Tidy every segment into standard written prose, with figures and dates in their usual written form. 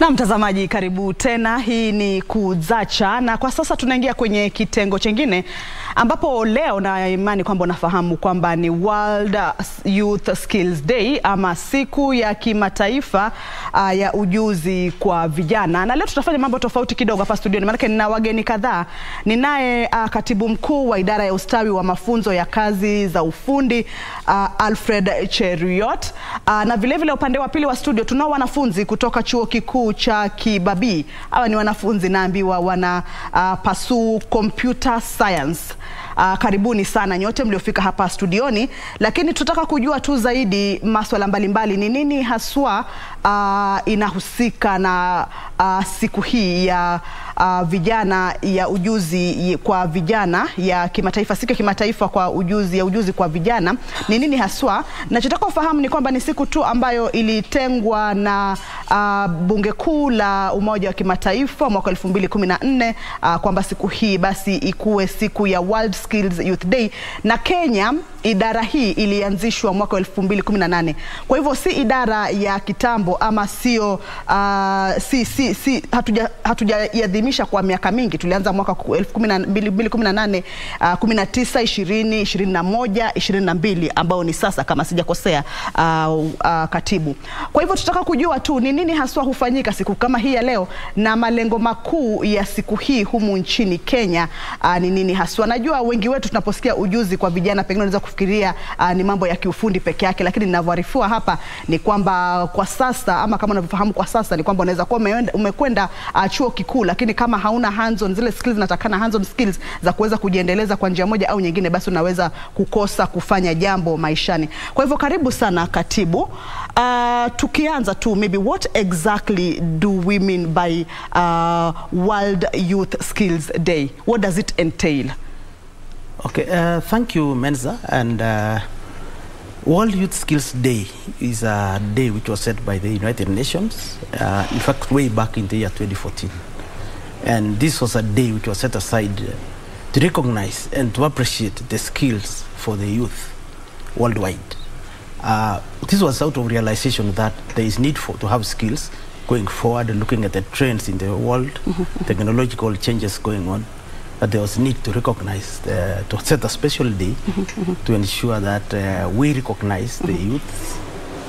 Na mtazamaji, karibu tena. Hii ni Kudzacha na kwa sasa tunaingia kwenye kitengo chengine ambapo leo na imani kwamba unafahamu kwamba ni World Youth Skills Day ama siku ya kimataifa ya ujuzi kwa vijana. Na leo tutafanya mambo tofauti kidogo hapa studioni, maana nina wageni kadhaa. Ninaye Katibu Mkuu wa Idara ya Ustawi wa Mafunzo ya Kazi za ufundi Alfred Cheruiyot, na vile vile upande wa pili wa studio tunao wanafunzi kutoka Chuo Kikuu cha KBC. Hawa ni wanafunzi naambiwa wana pursue computer science. Karibuni sana nyote mliofika hapa studioni, lakini tutaka kujua tu zaidi masuala mbalimbali ni nini haswa inahusika na siku hii ya vijana ya ujuzi kwa vijana ya kimataifa, siku ya kimataifa kwa ujuzi kwa vijana. Ni nini haswa? Na tutaka ufahamu ni kwamba ni siku tu ambayo ilitengwa na Bunge Kuu la Umoja wa Kimataifa mwaka 2014 kwamba siku hii basi ikuwe siku ya World Skills Youth Day, na Kenya idara hii ilianzishwa mwaka 2018. Kwa hivyo si idara ya kitambo ama sio hatujaiadhimisha kwa miaka mingi. Tulianza mwaka 2018, 19, 20, 21, 22 ambao ni sasa kama sijakosea Katibu. Kwa hivyo tutaka kujua tu ni nini haswa hufanyika siku kama hii ya leo na malengo makuu ya siku hii humu nchini Kenya ni nini haswa. Najua wengi wetu tunaposikia ujuzi kwa vijana pengine unaweza kufikiria ni mambo ya kiufundi peke yake, lakini ninavyoarifiwa hapa ni kwamba kwa sasa ama kama unavyofahamu kwa sasa ni kwamba unaweza kuwa umekwenda chuo kikuu, lakini kama hauna hands on zile skills natakana hands on skills za kuweza kujiendeleza kwa njia moja au nyingine, basi unaweza kukosa kufanya jambo maishani. Kwa hivyo karibu sana Katibu. Tukianza tu, maybe what exactly do we mean by World Youth Skills Day? What does it entail? Okay, thank you Menza. And World Youth Skills Day is a day which was set by the United Nations, in fact way back in the year 2014. And this was a day which was set aside to recognize and to appreciate the skills for the youth worldwide. This was out of realization that there is need to have skills going forward, looking at the trends in the world, technological changes going on. But there was need to recognize, to set a special day to ensure that we recognize the youth,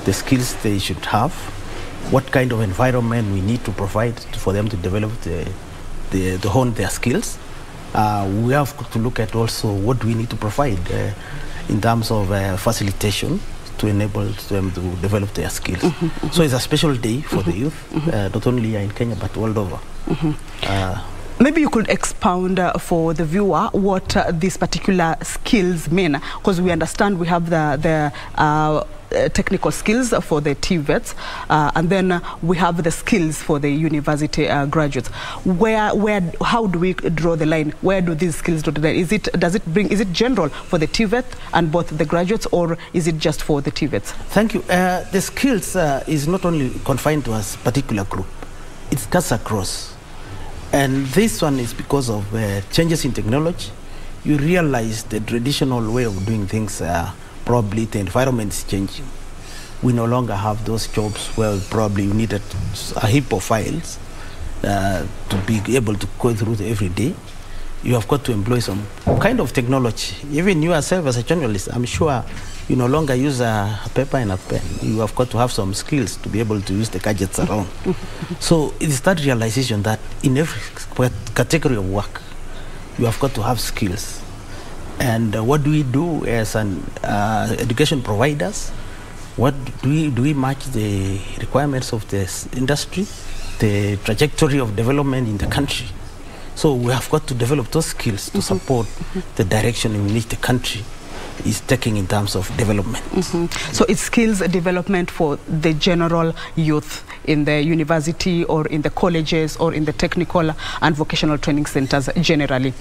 the skills they should have, what kind of environment we need to provide for them to develop to hone their skills. We have to look at also what we need to provide in terms of facilitation to enable them to develop their skills. So it's a special day for the youth, not only here in Kenya but world over. Maybe you could expound for the viewer what these particular skills mean, because we understand we have the technical skills for the TVETs, and then we have the skills for the university graduates. How do we draw the line? Where do these skills draw the line? Is it general for the TVET and both the graduates, or is it just for the TVETs? Thank you. The skills is not only confined to a particular group; it cuts across. And this one is because of changes in technology. You realize the traditional way of doing things, probably the environment is changing. We no longer have those jobs where probably you needed a heap of files to be able to go through every day. You have got to employ some kind of technology. Even you yourself as a journalist, I'm sure you no longer use a paper and a pen. You have got to have some skills to be able to use the gadgets around. So it is that realization that in every category of work, you have got to have skills. And what do we do as an education providers? What do we match the requirements of this industry, the trajectory of development in the country? So we have got to develop those skills to support the direction in which the country is taking in terms of development. So it's skills development for the general youth in the university or in the colleges or in the technical and vocational training centers generally.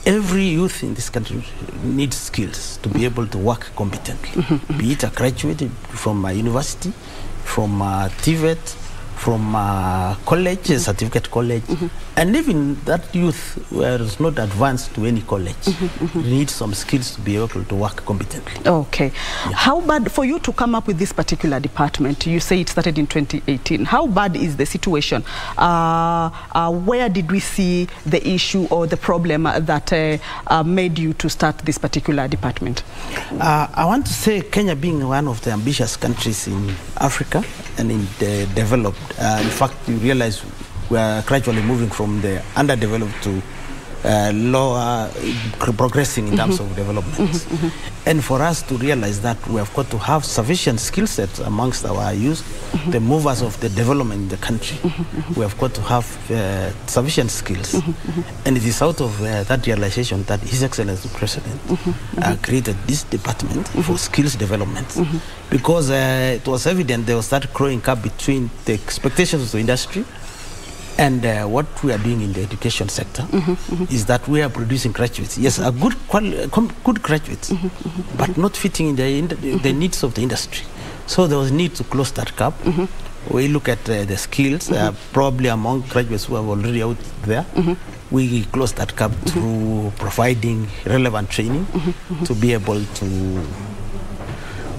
Every youth in this country needs skills to be able to work competently. Be it a graduate from a university, from a TVET, from college, certificate college, and even that youth was not advanced to any college. Need some skills to be able to work competently. Okay. Yeah. How bad for you to come up with this particular department? You say it started in 2018. How bad is the situation? Where did we see the issue or the problem that made you to start this particular department? I want to say Kenya being one of the ambitious countries in Africa and in the developed, in fact, you realize we are gradually moving from the underdeveloped to lower, progressing in terms of development. And for us to realize that, we have got to have sufficient skill sets amongst our youth, the movers of the development in the country. We have got to have sufficient skills. And it is out of that realization that His Excellency the President created this department for skills development. Because it was evident there was that growing gap between the expectations of the industry and what we are doing in the education sector is that we are producing graduates. Yes, a good graduates, but not fitting in the needs of the industry. So there was need to close that gap. We look at the skills, probably among graduates who are already out there. We close that gap through providing relevant training to be able to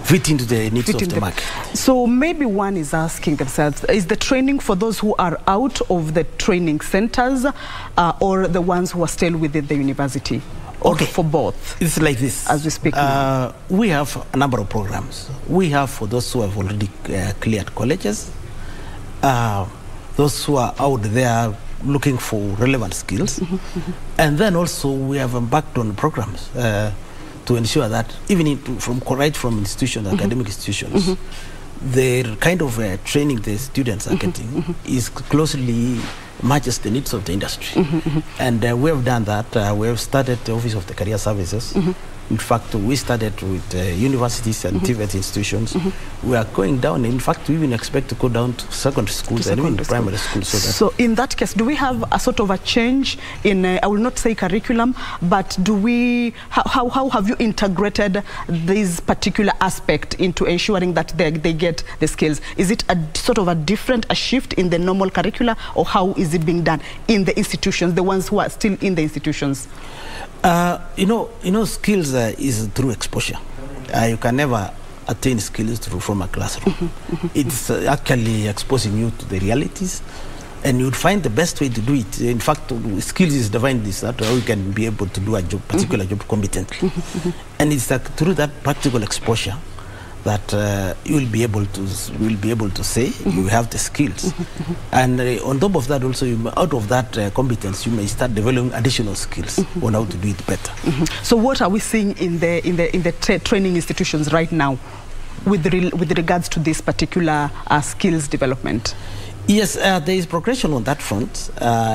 fit into the needs of the market. So maybe one is asking themselves, is the training for those who are out of the training centers or the ones who are still within the university? Or for both? It's like this. As we speak we have a number of programs. We have for those who have already cleared colleges, those who are out there looking for relevant skills, and then also we have embarked on programs to ensure that even right from institutions, academic institutions, the kind of training the students are getting is closely matches the needs of the industry. And we have done that. We have started the Office of the Career Services. In fact, we started with universities and TVET institutions. We are going down. In fact, we even expect to go down to secondary schools and even primary schools. So in that case, do we have a sort of a change in, I will not say curriculum, but do we, how have you integrated this particular aspect into ensuring that they get the skills? Is it a sort of a shift in the normal curricula, or how is it being done in the institutions, the ones who are still in the institutions? You know, skills is through exposure. You can never attain skills from a classroom. It's actually exposing you to the realities, and you'd find the best way to do it. In fact, skills is defined this that we can be able to do a job, particular job competently, and it's that through that practical exposure that you will be able to say you have the skills, and on top of that also, out of that competence, you may start developing additional skills on how to do it better. So, what are we seeing in the training institutions right now, with regards to this particular skills development? Yes, there is progression on that front.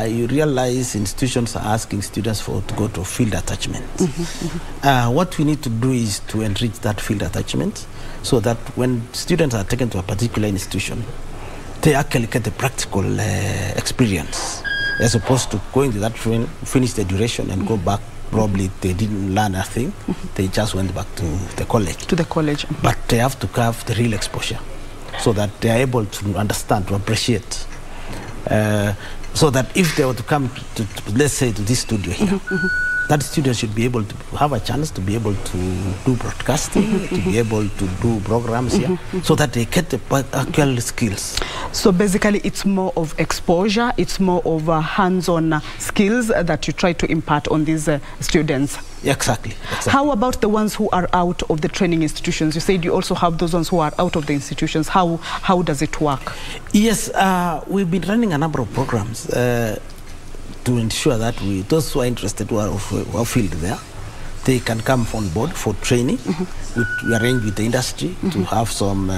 You realize institutions are asking students to go to field attachment. What we need to do is to enrich that field attachment, so that when students are taken to a particular institution, they actually get the practical experience, as opposed to going to that train, finish the duration and go back. Probably they didn't learn a thing. They just went back to the college. But they have to have the real exposure, so that they are able to understand, to appreciate. So that if they were to come to let's say, to this studio here, that student should be able to have a chance to be able to do broadcasting, to be able to do programs here, so that they get the actual skills. So basically, it's more of exposure, it's more of hands-on skills that you try to impart on these students. Exactly. How about the ones who are out of the training institutions? You said you also have those ones who are out of the institutions. How does it work? Yes, we've been running a number of programs to ensure that those who are interested, who are field there, they can come on board for training. We arrange with the industry to have some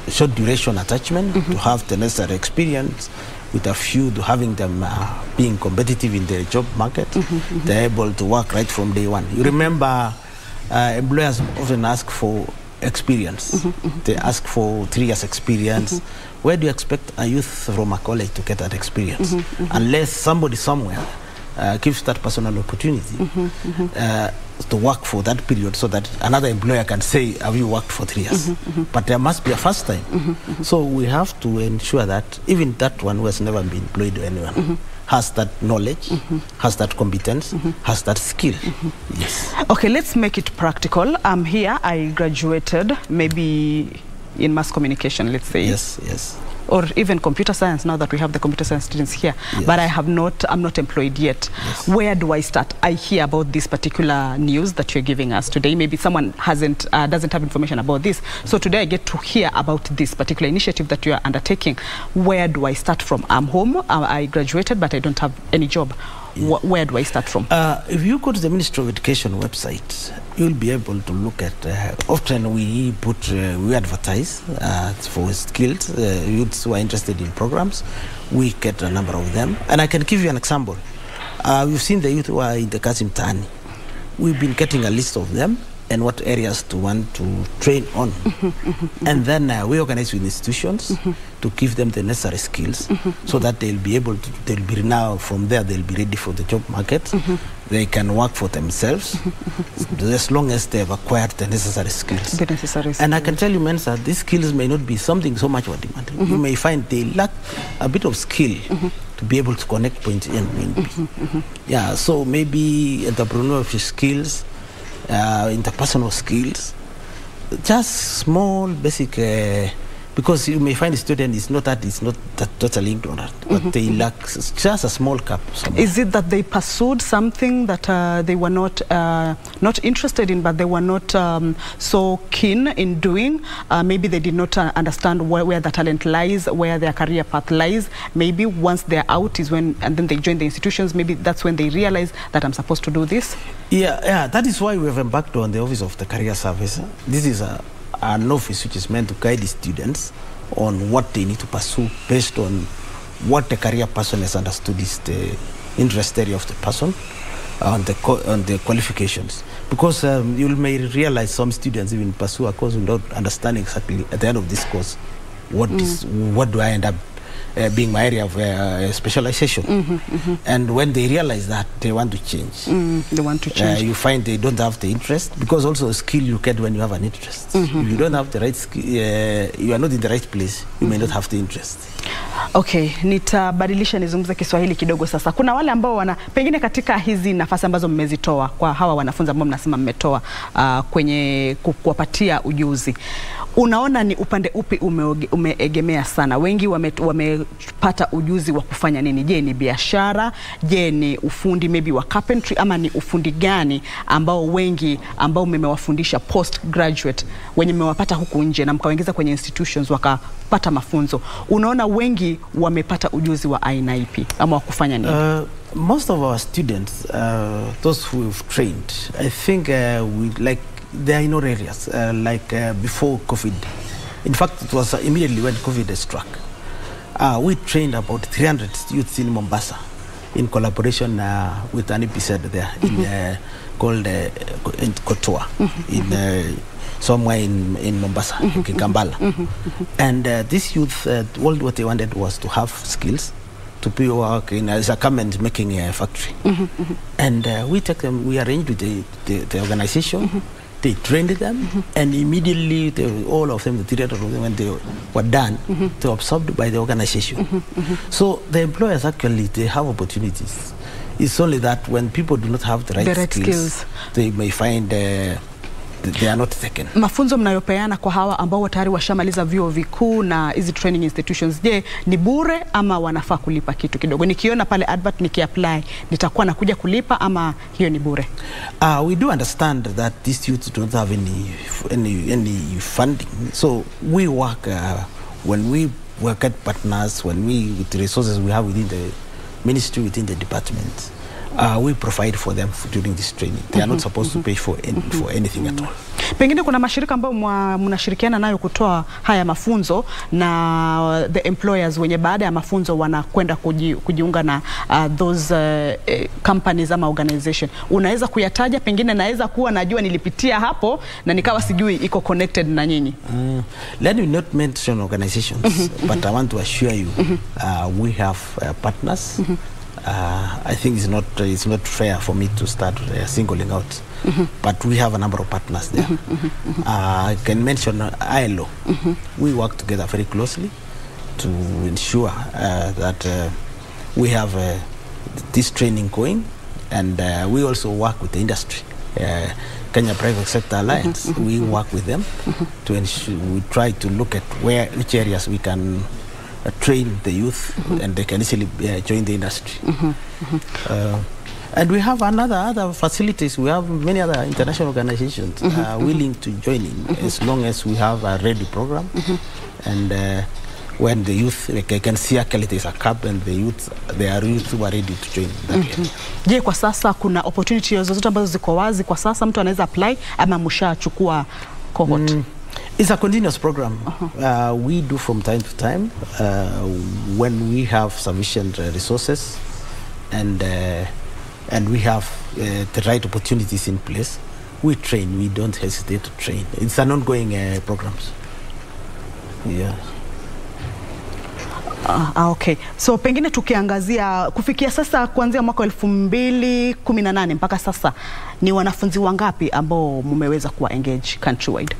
short duration attachment, to have the necessary experience, with a view to having them being competitive in the job market. They're able to work right from day one. You remember, employers often ask for experience. They ask for 3 years experience. Where do you expect a youth from a college to get that experience? Unless somebody somewhere gives that person an opportunity to work for that period, so that another employer can say, have you worked for 3 years? But there must be a first time. So we have to ensure that even that one who has never been employed to anyone has that knowledge, has that competence, has that skill. Yes. Okay, let's make it practical. I'm here, I graduated maybe in mass communication, let's say. Yes, yes. Or even computer science, now that we have the computer science students here. Yes. But I'm not employed yet. Yes. Where do I start? I hear about this particular news that you're giving us today. Maybe someone doesn't have information about this. So today I get to hear about this particular initiative that you are undertaking. Where do I start from? I'm home, I graduated, but I don't have any job. Where do I start from? If you go to the Ministry of Education website, you'll be able to look at, often we advertise for skilled youths who are interested in programs. We get a number of them. And I can give you an example. We've seen the youth who are in the Kazi. We've been getting a list of them and what areas to want to train on. And then we organize with institutions to give them the necessary skills so that they'll be able to, from there they'll be ready for the job market. They can work for themselves as long as they've acquired the necessary skills. And I can tell you, Menza, these skills may not be something so much for demand. You may find they lack a bit of skill to be able to connect point A and point B. Yeah, so maybe entrepreneurship skills, interpersonal skills, just small basic because you may find a student is not that totally ignorant, but they lack just a small cap somewhere. Is it that they pursued something that they were not interested in, but they were not so keen in doing? Maybe they did not understand where the talent lies, where their career path lies. Maybe once they're out is when, and then they join the institutions, maybe that's when they realize that I'm supposed to do this. Yeah, that is why we have embarked on the Office of the Career Service. This is an office which is meant to guide the students on what they need to pursue based on what the career person has understood is the interest area of the person, on the qualifications. Because you may realize some students even pursue a course without understanding exactly at the end of this course what do I end up being my area of specialization. And when they realize that, they want to change. They want to change. You find they don't have the interest, because also a skill you get when you have an interest. If you don't have the right skill, you are not in the right place, you may not have the interest. Okay, nitabadilisha nizungumze Kiswahili kidogo sasa. Kuna wale ambao pengine katika hizi nafasi ambazo mmezitoa kwa hawa wanafunzi ambao mnasema mmetoa kwenye kuwapatia ujuzi. Unaona ni upande upi umeegemea sana? Wengi wamepata ujuzi wa kufanya nini? Je, ni biashara? Je, ni ufundi maybe wa carpentry? Ama ni ufundi gani ambao wengi ambao mmewafundisha postgraduate wenye mmewapata huku nje na mkawaingiza kwenye institutions wakapata mafunzo? Unaona wengi wamepata ujuzi wa aina ipi ama wa kufanya nini? Most of our students, those who have trained, I think they are in all areas, before COVID. In fact, it was immediately when COVID struck. We trained about 300 youths in Mombasa in collaboration with an EPZ there called Kotoa, somewhere in Mombasa, in Kambala. And this youth, all what they wanted was to have skills to be work in as a garment making factory. And we take them, we arranged with the organization. They trained them, and immediately all of them, the 300 of them, when they were done, they were absorbed by the organization. So the employers actually, they have opportunities. It's only that when people do not have the right skills, they may find they are not taken. Mafunzo mnayopeana kwa hawa ambao tayari washamaliza vyuo vikuu na hizi training institutions, je, ni bure ama wanafaa kulipa kitu kidogo? Nikiona pale advert nikiapply, nitakuwa nakuja kulipa ama hiyo ni bure? We do understand that these youths don't have any funding. So we work when we work at partners, with the resources we have within the ministry, within the department. We provide for them during this training. They are not supposed to pay for anything at all. Pengine kuna mashirika ambayo mnashirikiana nayo kutoa haya mafunzo na the employers wenye baada ya mafunzo wanakwenda kujiunga na those companies ama organization. Unaweza kuyataja? Pengine naweza kuwa najua nilipitia hapo na nikawa sijui iko connected na nyinyi. Let me not mention organizations, but I want to assure you we have partners I think it's not fair for me to start singling out. But we have a number of partners there. I can mention ILO. We work together very closely to ensure that we have this training going, and we also work with the industry. Kenya Private Sector Alliance, we work with them to ensure, we try to look at which areas we can train the youth and they can easily join the industry. And we have other facilities. We have many other international organizations willing to join in as long as we have a ready program. And when the youth, like I can see actually there's a cap and the youth, they are youth who are ready to join that area. Je, kwa sasa kuna opportunity zozote ambazo ziko wazi kwa sasa mtu anaweza apply ama mshachukua cohort? It's a continuous program. We do from time to time when we have sufficient resources and we have the right opportunities in place. We train. We don't hesitate to train. It's an ongoing programs. Yeah. Okay. So pengine tukiangazia kufikia sasa kuanzia mwaka 2018 mpaka sasa ni wanafunzi wangapi ambao mmeweza kuwa engage countrywide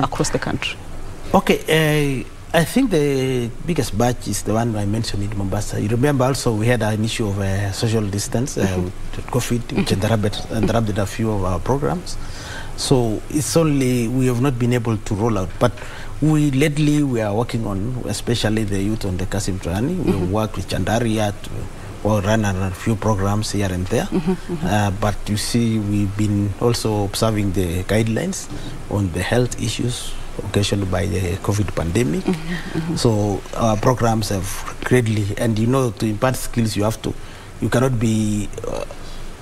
across the country? Okay, I think the biggest batch is the one I mentioned in Mombasa. You remember also we had an issue of social distance with COVID, which interrupted a few of our programs. So it's only, we have not been able to roll out, but lately we are working on, especially the youth on the Kazi journey. We work with Chandaria to run a few programs here and there. But you see, we've been also observing the guidelines on the health issues occasioned by the COVID pandemic. So our programs have greatly, and you know, to impart skills, you cannot be,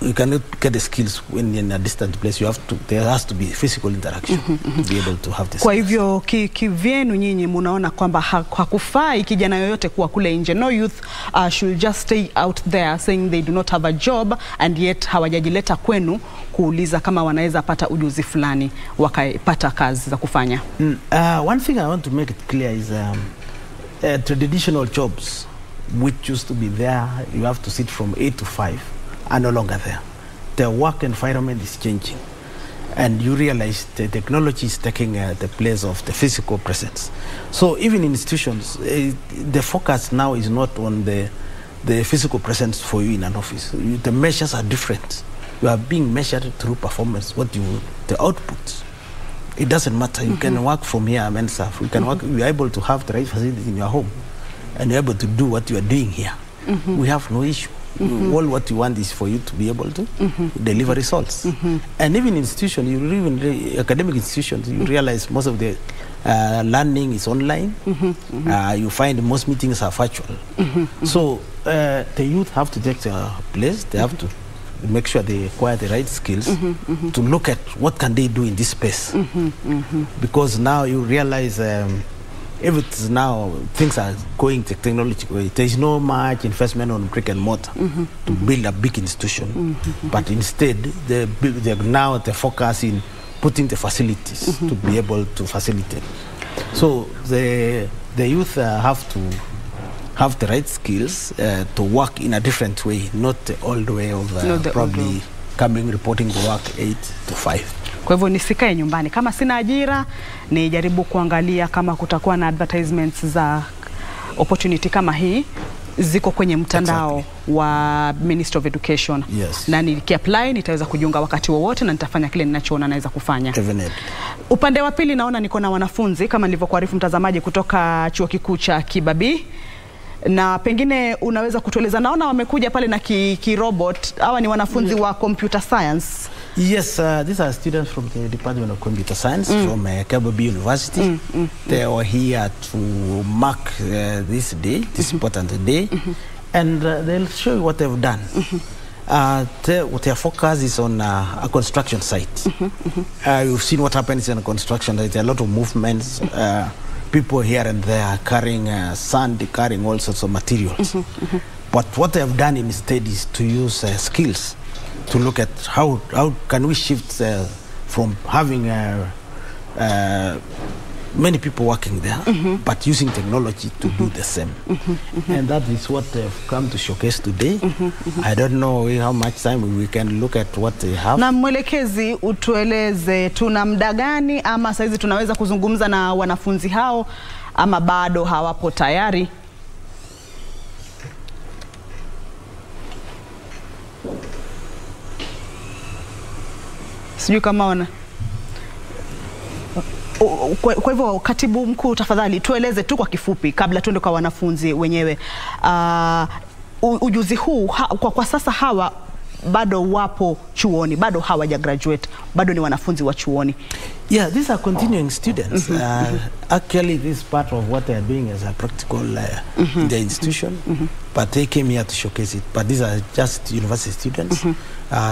you cannot get the skills when in a distant place. There has to be physical interaction to be able to have this. Kwa hivyo kivyenu nyinyi munaona kwamba hakufai kijana yoyote kuwa kule nje. No youth should just stay out there saying they do not have a job and yet hawajajileta kwenu kuuliza kama wanaweza pata ujuzi fulani wakapata kazi za kufanya. One thing I want to make it clear is traditional jobs which used to be there, you have to sit from 8 to 5. Are no longer there. The work environment is changing, and you realize the technology is taking the place of the physical presence. So even in institutions, the focus now is not on the physical presence for you in an office. The measures are different. You are being measured through performance, the outputs. It doesn't matter. You can work from here, Menza. You can work. You are able to have the right facilities in your home, and you're able to do what you are doing here. We have no issue. All what you want is for you to be able to deliver results. And even institutions, academic institutions, you realize most of the learning is online. You find most meetings are virtual. So the youth have to take their place. They have to make sure they acquire the right skills to look at what can they do in this space. Because now you realize if it's now, things are going to technology. There is no much investment on brick and mortar to build a big institution. But instead, now the focus in putting the facilities to be able to facilitate. So the youth have to have the right skills to work in a different way, not the old way of probably coming, reporting the work 8 to 5. Kwa hivyo nisikae nyumbani. Kama sina ajira, nijaribu kuangalia kama kutakuwa na advertisements za opportunity kama hii ziko kwenye mtandao wa Ministry of Education. Na nikiapply nitaweza kujiunga wakati wowote na nitafanya kile ninachoona naweza kufanya. Upande wa pili naona niko na wanafunzi kama nilivyokuarifu mtazamaji kutoka Chuo Kikuu cha Kibabii. Na pengine unaweza kutueleza, naona wamekuja pale na robot. Hawa ni wanafunzi wa computer science. Yes, these are students from the Department of Computer Science from KBC University. They are here to mark this day, this important day, and they'll show you what they've done. Their focus is on a construction site. You've seen what happens in a construction site. There are a lot of movements, people here and there carrying sand, carrying all sorts of materials. But what they have done instead is to use skills to look at how can we shift from having many people working there, but using technology to do the same. And that is what they've come to showcase today. I don't know how much time we can look at what they have. Na mwelekezi, utueleze tuna muda gani ama saizi tunaweza kuzungumza na wanafunzi hao ama bado hawapo tayari? Sijui kama wana. Kwa hivyo Katibu Mkuu, tafadhali tueleze tu kwa kifupi kabla tuende kwa wanafunzi wenyewe. Ujuzi huu kwa sasa hawa bado wapo chuoni, bado hawaja graduate, bado ni wanafunzi wa chuoni. Yeah, these are continuing students. Actually, this is part of what they are doing as a practical in the institution, but they came here to showcase it. But these are just university students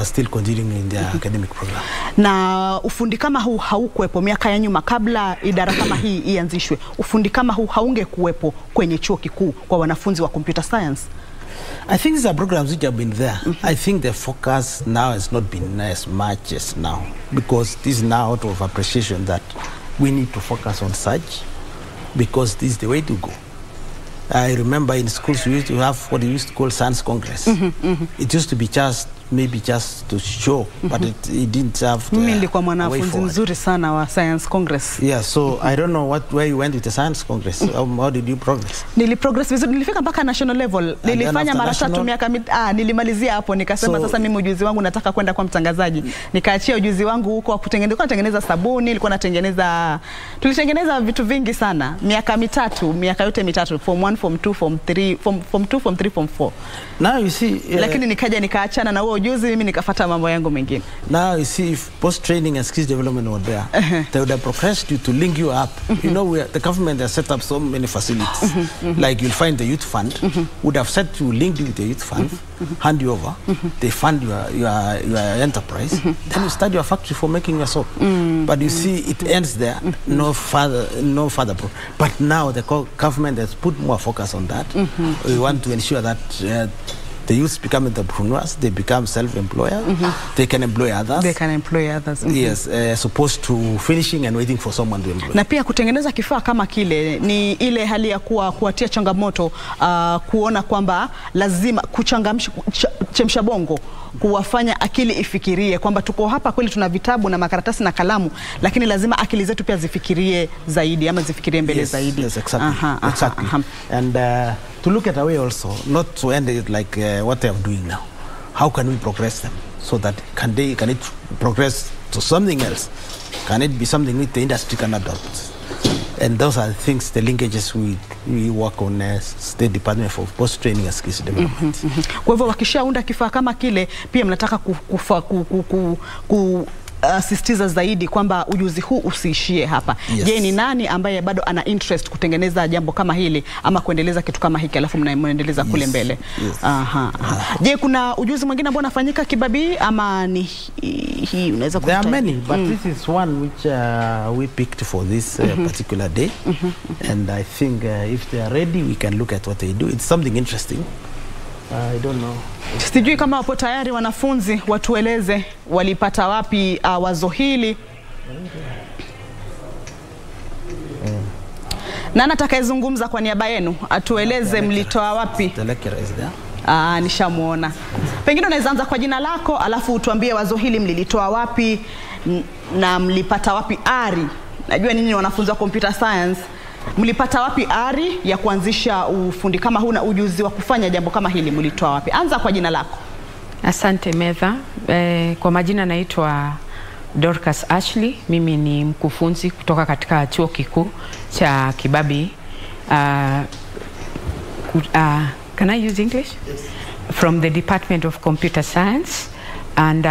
still continuing in their academic program. Na ufundi kama huu haukuwepo miaka ya nyuma kabla idara kama hii ianzishwe. Ufundi kama huu haungekuwepo kwenye chuo kikuu kwa wanafunzi wa computer science. I think these are programs which have been there. I think the focus now has not been as much as now, because this is now out of appreciation that we need to focus on such, because this is the way to go. I remember in schools we used to have what we used to call science congress. It used to be maybe just to show, but it didn't have the Mimi nilikuwa mwanafunzi way forward. mzuri sana wa science congress. Yeah, so I don't know where you went with the science congress. How did you progress? Progress vizuri, nilifika mpaka national level. Nilifanya mara 3 miaka nilimalizia hapo, nikasema sasa mimi ujuzi wangu nataka kwenda kwa mtangazaji. Nikaachia ujuzi wangu huko kutengeneza sabuni, nilikuwa tulitengeneza vitu vingi sana. Miaka yote mitatu, form 1, form 2, form 3, form 2, form 3, form 4. Now you see, lakini nikaachana na huo ujuzi, mimi nikafuata mambo yangu mengine. Now you see, if post training and skills development were there, they would have progressed you to link you up. You know, the government has set up so many facilities. Like you'll find the youth fund would have set you linked with the youth fund, hand you over, they fund your enterprise, then you start your factory for making your soap. But you see, it ends there, no further. But now the government has put more focus on that. We want to ensure that the youth become entrepreneurs, they become self-employed, they can employ others. Yes, as opposed to finishing and waiting for someone to employ. Na pia kutengeneza kifaa kama kile ni ile hali ya kuwatia changamoto, kuona kwamba lazima chemsha bongo, kuwafanya akili ifikirie kwamba tuko hapa kweli tuna vitabu na makaratasi na kalamu, lakini lazima akili zetu pia zifikirie zaidi ama zifikirie mbele zaidi. Yes, exactly. And to look at a way also, not to end it like what they are doing now. How can we progress them so that can it progress to something else? Can it be something which the industry can adopt? And those are the things, the linkages we work on State Department for Post Training and Skills Development. Kwa hivyo wakishaunda kifaa kama kile, pia mnataka sisitiza zaidi kwamba ujuzi huu usiishie hapa. Yes. Je, ni nani ambaye bado ana interest kutengeneza jambo kama hili ama kuendeleza kitu kama hiki alafu mnaendeleza kule mbele? Je, kuna ujuzi mwingine ambao unafanyika kibabii ama ni hii unaweza There are many, but this is one which we picked for this particular day. And I think if they are ready, we can look at what they do. It's something interesting. I don't know. Sijui kama wapo tayari wanafunzi, watueleze walipata wapi wazo hili. Na atakayezungumza kwa niaba yenu atueleze mlitoa wapi. The lecturer is there. Nishamuona. Pengine unaweza anza kwa jina lako alafu utuambie wazo hili mlilitoa wapi na mlipata wapi ari. Najua ninyi wanafunzi wa computer science, mlipata wapi ari ya kuanzisha ufundi kama huu na ujuzi wa kufanya jambo kama hili, mlitoa wapi? Anza kwa jina lako. Asante Menza. Kwa majina naitwa Dorcas Ashley. Mimi ni mkufunzi kutoka katika chuo kikuu cha Kibabi. Can I use English? Yes. From the Department of Computer Science. And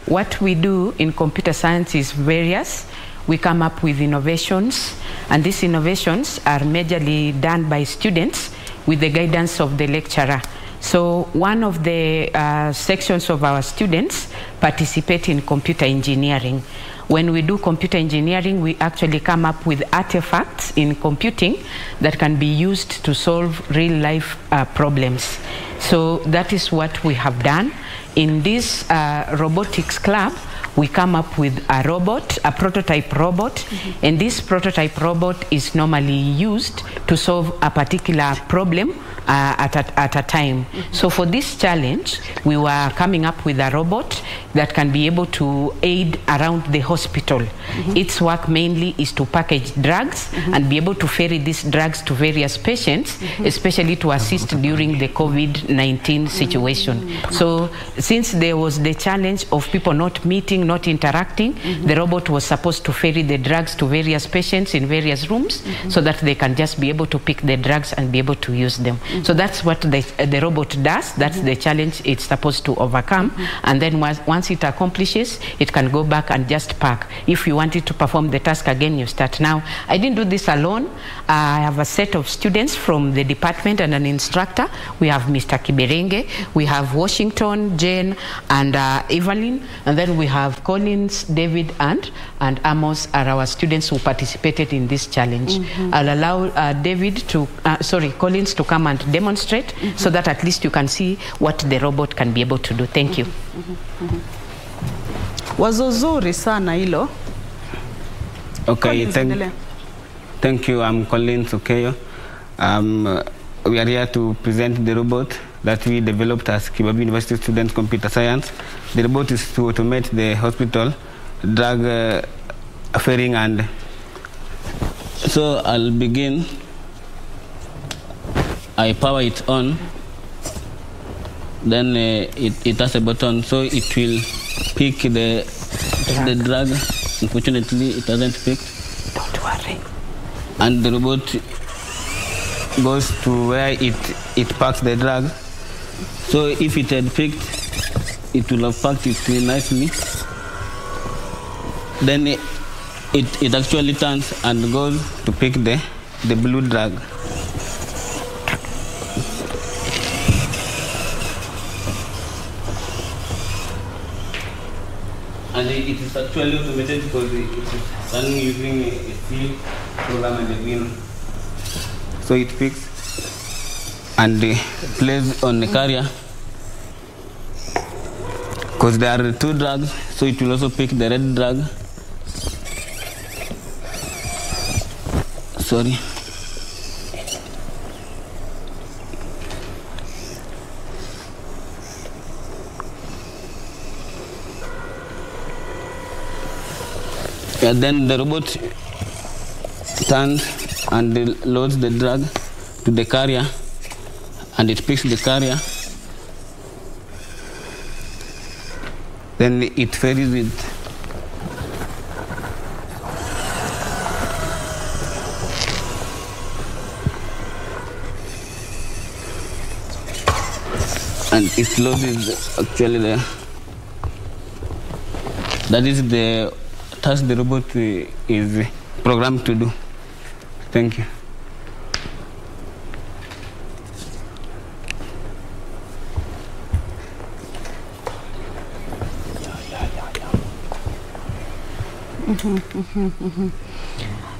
what we do in computer science is various. We come up with innovations, and these innovations are majorly done by students with the guidance of the lecturer. So one of the sections of our students participate in computer engineering. When we do computer engineering, we actually come up with artifacts in computing that can be used to solve real-life problems. So that is what we have done. In this robotics club, we come up with a robot, a prototype robot, and this prototype robot is normally used to solve a particular problem at a time. So for this challenge, we were coming up with a robot that can be able to aid around the hospital. Its work mainly is to package drugs and be able to ferry these drugs to various patients, especially to assist during the COVID-19 situation. So since there was the challenge of people not meeting, not interacting, the robot was supposed to ferry the drugs to various patients in various rooms so that they can just be able to pick the drugs and be able to use them. So that's what the robot does. That's the challenge it's supposed to overcome. And then once it accomplishes, it can go back and just pack. If you wanted to perform the task again, you start. Now, I didn't do this alone. I have a set of students from the department and an instructor. We have Mr. Kiberenge, we have Washington, Jane, and Evelyn, and then we have Collins, David, and Amos are our students who participated in this challenge. I'll allow Collins to come and demonstrate so that at least you can see what the robot can be able to do. Thank you. Wazo zuri sana hilo. Okay, thank you. I'm Collins Okeyo. We are here to present the robot that we developed as Kibabi University Students Computer Science. The robot is to automate the hospital drug ferrying, and so I'll begin. I power it on, then it has a button, so it will pick the drug. Unfortunately, it hasn't picked. Don't worry. And the robot goes to where it packs the drug. So if it had picked, it will have packed it nicely. Then it actually turns and goes to pick the blue drug. And it is actually automated because it is running using a C program and a wheel. So it picks and plays on the carrier. Because there are two drugs, so it will also pick the red drug. Sorry. And then the robot turns and loads the drug to the carrier, and it picks the carrier. Then it ferries it. And it loads actually there. That is the task the robot is programmed to do. Thank you.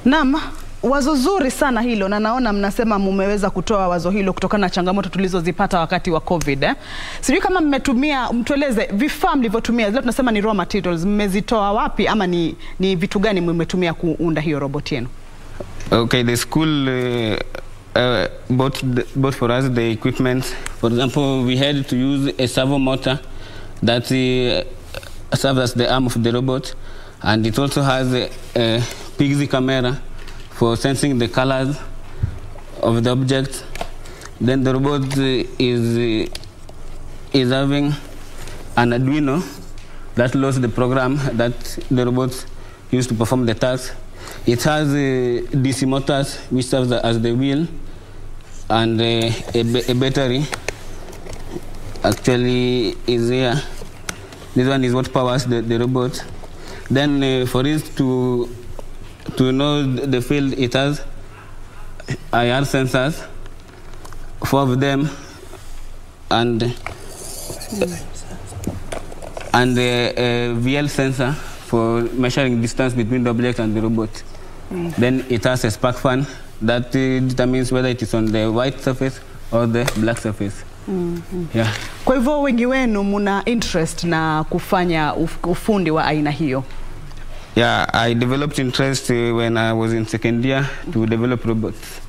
Naam, wazo zuri sana hilo, na naona mnasema mmeweza kutoa wazo hilo kutokana na changamoto tulizozipata wakati wa COVID. Sijui kama mmetumia, mtueleze vifaa mlivyotumia, zile tunasema ni raw materials, mmezitoa wapi ama ni vitu gani mmetumia kuunda hiyo robot yenu? Okay, the school bought for us the equipment. For example, we had to use a servo motor that serves as the arm of the robot, and it also has a pixie camera for sensing the colors of the object. Then the robot is having an Arduino that loads the program that the robot used to perform the task. It has DC motors which serves as the wheel, and a battery actually is here. This one is what powers the robot. Then for it to know the field, it has IR sensors, 4 of them, and a VL sensor for measuring distance between the object and the robot. Then it has a spark fan that determines whether it is on the white surface or the black surface. Yeah. Kwa hivyo wengi wenu muna interest na kufanya ufundi wa aina hiyo? Yeah, I developed interest when I was in second year to develop robots.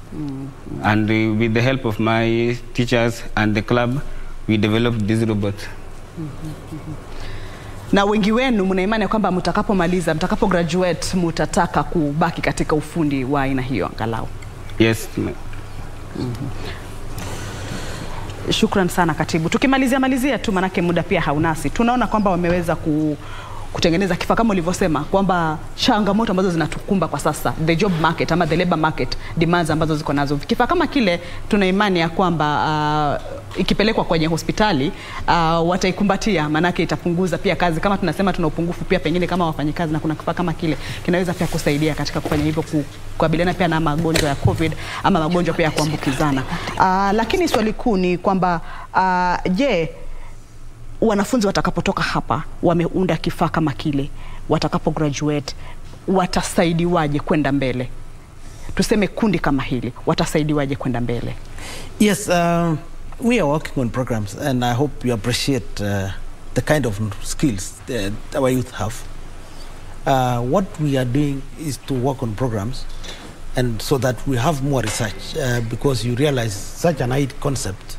And with the help of my teachers and the club, we developed this robot. Na wengi wenu mna imani kwamba mtakapomaliza, mtakapo graduate, mtataka kubaki katika ufundi wa aina hiyo angalau? Yes. Shukran sana Katibu. Tukimalizia tu manake muda pia haunasi. Tunaona kwamba wameweza kutengeneza kifaa kama ulivyosema kwamba changamoto ambazo zinatukumba kwa sasa, the job market ama the labor market demands ambazo ziko nazo. Kifaa kama kile tuna imani ya kwamba ikipelekwa kwenye hospitali wataikumbatia, manake itapunguza pia kazi. Kama tunasema tuna upungufu pia pengine kama wafanyikazi, na kuna kifaa kama kile kinaweza pia kusaidia katika kufanya hivyo, kukabiliana pia na magonjwa ya COVID ama magonjwa pia ya kuambukizana. Lakini swali kuu ni kwamba je, wanafunzi watakapotoka hapa wameunda kifaa kama kile, watakapo graduate watasaidiwaje kwenda mbele? Tuseme kundi kama hili watasaidiwaje kwenda mbele? Yes, we are working on programs, and I hope you appreciate the kind of skills that our youth have. What we are doing is to work on programs, and so that we have more research, because you realize such an IT concept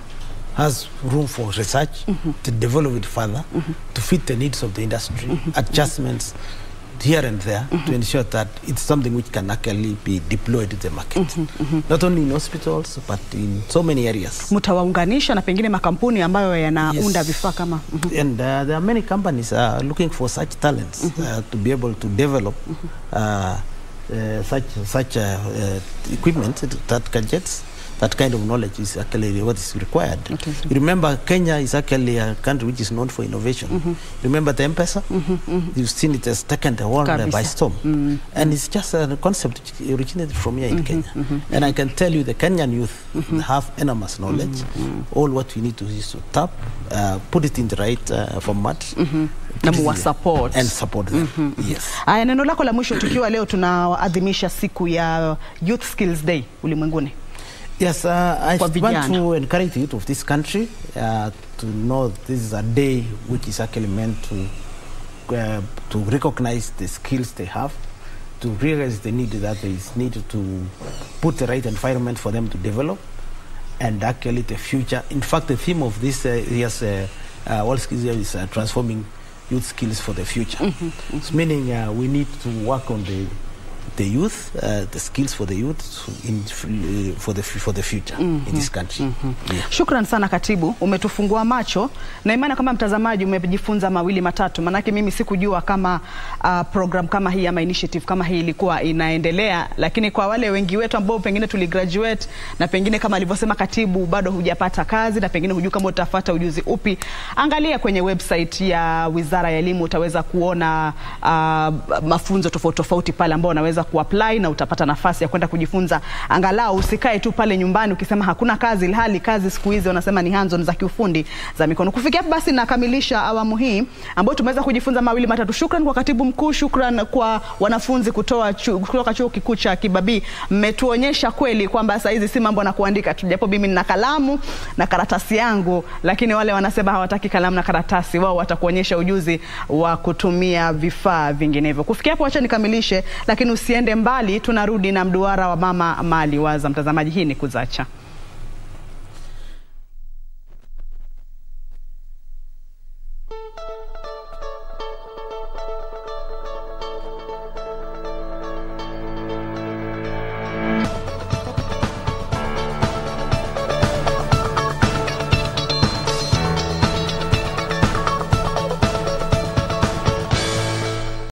has room for research to develop it further, to fit the needs of the industry, adjustments here and there to ensure that it's something which can actually be deployed to the market. Not only in hospitals, but in so many areas. Mtawaunganisha na pengine makampuni ambayo yanaunda vifaa kama and there are many companies looking for such talents to be able to develop such equipment, that gadgets. That kind of knowledge is actually what is required. Okay. You remember, Kenya is actually a country which is known for innovation. Remember the M-Pesa? You've seen it as taken the world by storm. And it's just a concept which originated from here in Kenya. And I can tell you the Kenyan youth have enormous knowledge. All what we need to do is to tap, put it in the right format. Na support. And support them. Yes. Aya, neno lako la mwisho tukiwa leo tunaadhimisha siku ya Youth Skills Day ulimwenguni. Yes, I want to encourage the youth of this country to know this is a day which is actually meant to recognize the skills they have, to realize the need that there is need to put the right environment for them to develop, and actually the future. In fact, the theme of this year's World Skills Year is transforming youth skills for the future. It's meaning we need to work on the youth, the skills for the youth for the future in this country. Yeah. Shukran sana Katibu, umetufungua macho na imani kama mtazamaji umejifunza mawili matatu. Manake mimi sikujua kama program kama hii ama initiative kama hii ilikuwa inaendelea, lakini kwa wale wengi wetu ambao pengine tuligraduate na pengine kama alivyosema Katibu bado hujapata kazi na pengine hujui kama utafuata ujuzi upi, angalia kwenye website ya Wizara ya Elimu, utaweza kuona mafunzo tofauti pale ambao unaweza kuapply na utapata nafasi ya kwenda kujifunza. Angalau usikae tu pale nyumbani ukisema hakuna kazi, ilhali kazi siku hizi wanasema ni hands-on za kiufundi za mikono. Kufikia hapa basi nakamilisha awamu hii ambayo tumeweza kujifunza mawili matatu. Shukran kwa Katibu Mkuu, shukran kwa wanafunzi kutoka Chuo Kikuu cha Kibabii. Mmetuonyesha kweli kwamba saa hizi si mambo na kuandika tu, japo mimi nina kalamu na karatasi yangu, lakini wale wanasema hawataki kalamu na karatasi, wao watakuonyesha ujuzi wa kutumia vifaa vinginevyo. Kufikia hapo acha nikamilishe, lakini usiende mbali, tunarudi na mduara wa mama mali waza. Mtazamaji, hii ni Kudzacha.